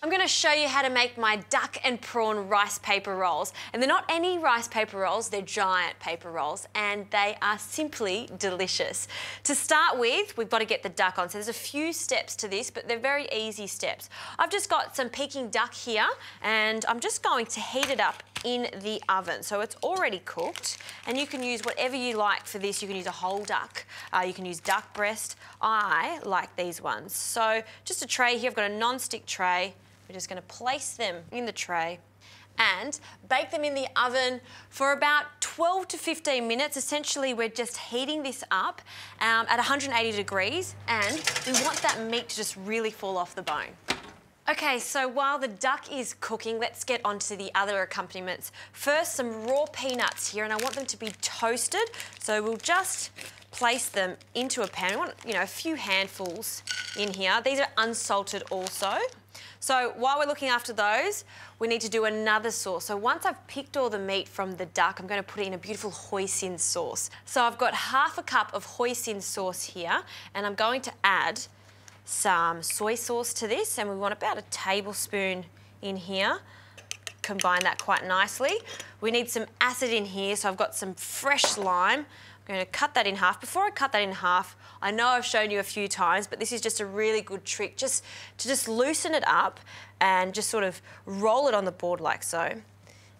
I'm going to show you how to make my duck and prawn rice paper rolls. And they're not any rice paper rolls, they're giant paper rolls, and they are simply delicious. To start with, we've got to get the duck on. So there's a few steps to this, but they're very easy steps. I've just got some Peking duck here, and I'm just going to heat it up in the oven. So it's already cooked, and you can use whatever you like for this. You can use a whole duck, you can use duck breast. I like these ones. So just a tray here, I've got a non-stick tray. We're just going to place them in the tray and bake them in the oven for about 12 to 15 minutes. Essentially, we're just heating this up at 180 degrees, and we want that meat to just really fall off the bone. Okay, so while the duck is cooking, let's get onto the other accompaniments. First, some raw peanuts here, and I want them to be toasted. So we'll just place them into a pan. We want, a few handfuls in here. These are unsalted also. So while we're looking after those, we need to do another sauce. So once I've picked all the meat from the duck, I'm going to put it in a beautiful hoisin sauce. So I've got half a cup of hoisin sauce here, and I'm going to add some soy sauce to this, and we want about a tablespoon in here. Combine that quite nicely. We need some acid in here, so I've got some fresh lime. I'm going to cut that in half. Before I cut that in half, I know I've shown you a few times, but this is just a really good trick just to loosen it up and just sort of roll it on the board like so.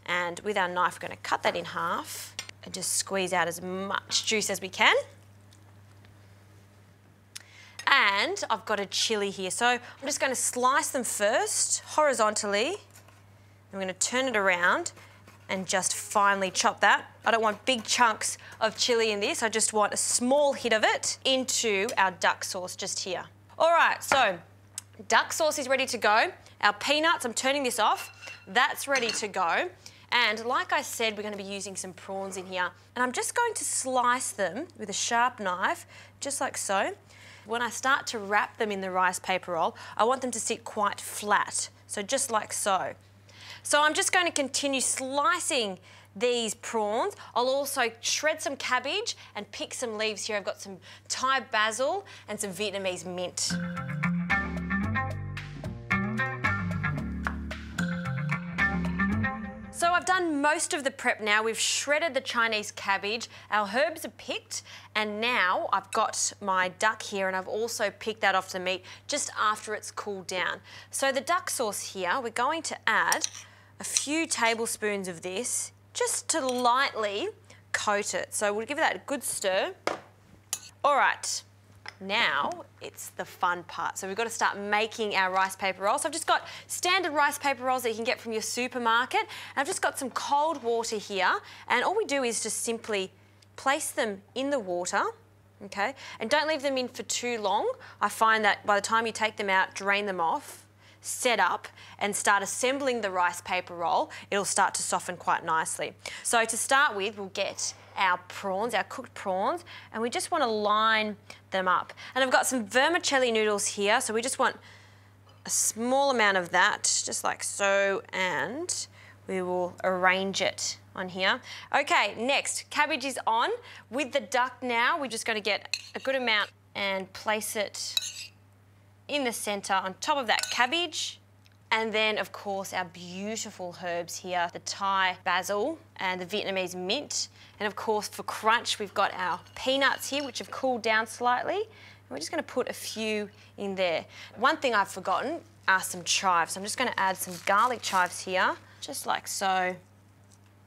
And with our knife, we're going to cut that in half and just squeeze out as much juice as we can. And I've got a chilli here, so I'm just going to slice them first horizontally. I'm going to turn it around and just finely chop that. I don't want big chunks of chilli in this. I just want a small hit of it into our duck sauce just here. All right, so duck sauce is ready to go. Our peanuts, I'm turning this off. That's ready to go. And like I said, we're going to be using some prawns in here. And I'm just going to slice them with a sharp knife, just like so. When I start to wrap them in the rice paper roll, I want them to sit quite flat, so just like so. So I'm just going to continue slicing these prawns. I'll also shred some cabbage and pick some leaves here. I've got some Thai basil and some Vietnamese mint. So I've done most of the prep now. We've shredded the Chinese cabbage. Our herbs are picked, and now I've got my duck here, and I've also picked that off the meat just after it's cooled down. So the duck sauce here, we're going to add a few tablespoons of this just to lightly coat it. So we'll give that a good stir. All right. Now it's the fun part. So we've got to start making our rice paper rolls. So I've just got standard rice paper rolls that you can get from your supermarket. And I've just got some cold water here. And all we do is just simply place them in the water, okay? And don't leave them in for too long. I find that by the time you take them out, drain them off, set up and start assembling the rice paper roll, it'll start to soften quite nicely. So to start with, we'll get our prawns, our cooked prawns, and we just want to line them up. And I've got some vermicelli noodles here, so we just want a small amount of that, just like so, and we will arrange it on here. Okay, next, cabbage is on. With the duck now, we're just going to get a good amount and place it in the centre on top of that cabbage. And then, of course, our beautiful herbs here, the Thai basil and the Vietnamese mint. And, of course, for crunch, we've got our peanuts here, which have cooled down slightly. And we're just going to put a few in there. One thing I've forgotten are some chives. So I'm just going to add some garlic chives here, just like so,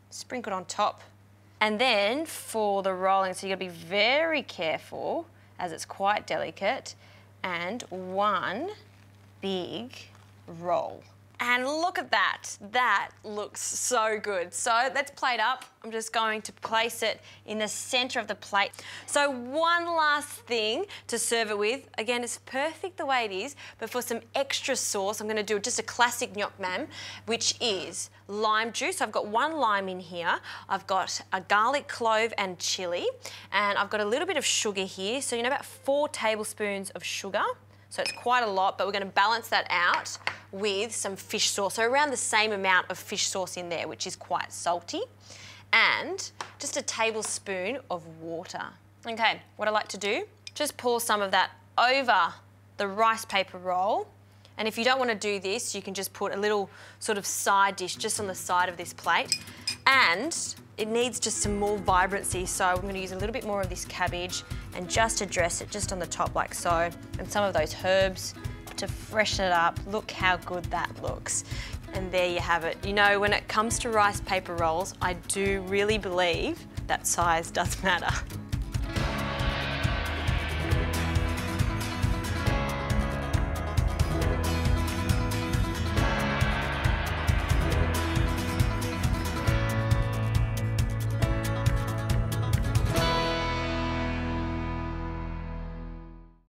sprinkled on top. And then for the rolling, so you've got to be very careful, as it's quite delicate, and one big roll. And look at that. That looks so good. So let's plate up. I'm just going to place it in the centre of the plate. So one last thing to serve it with. Again, it's perfect the way it is, but for some extra sauce, I'm going to do just a classic nyok mam, which is lime juice. I've got one lime in here. I've got a garlic clove and chilli, and I've got a little bit of sugar here. So, about 4 tablespoons of sugar. So it's quite a lot, but we're going to balance that out with some fish sauce. So around the same amount of fish sauce in there, which is quite salty. And just a tablespoon of water. Okay, what I like to do, just pour some of that over the rice paper roll And if you don't want to do this, you can just put a little sort of side dish just on the side of this plate. And it needs just some more vibrancy, so I'm going to use a little bit more of this cabbage and just address it just on the top like so, and some of those herbs to freshen it up. Look how good that looks. And there you have it. You know, when it comes to rice paper rolls, I do really believe that size does matter.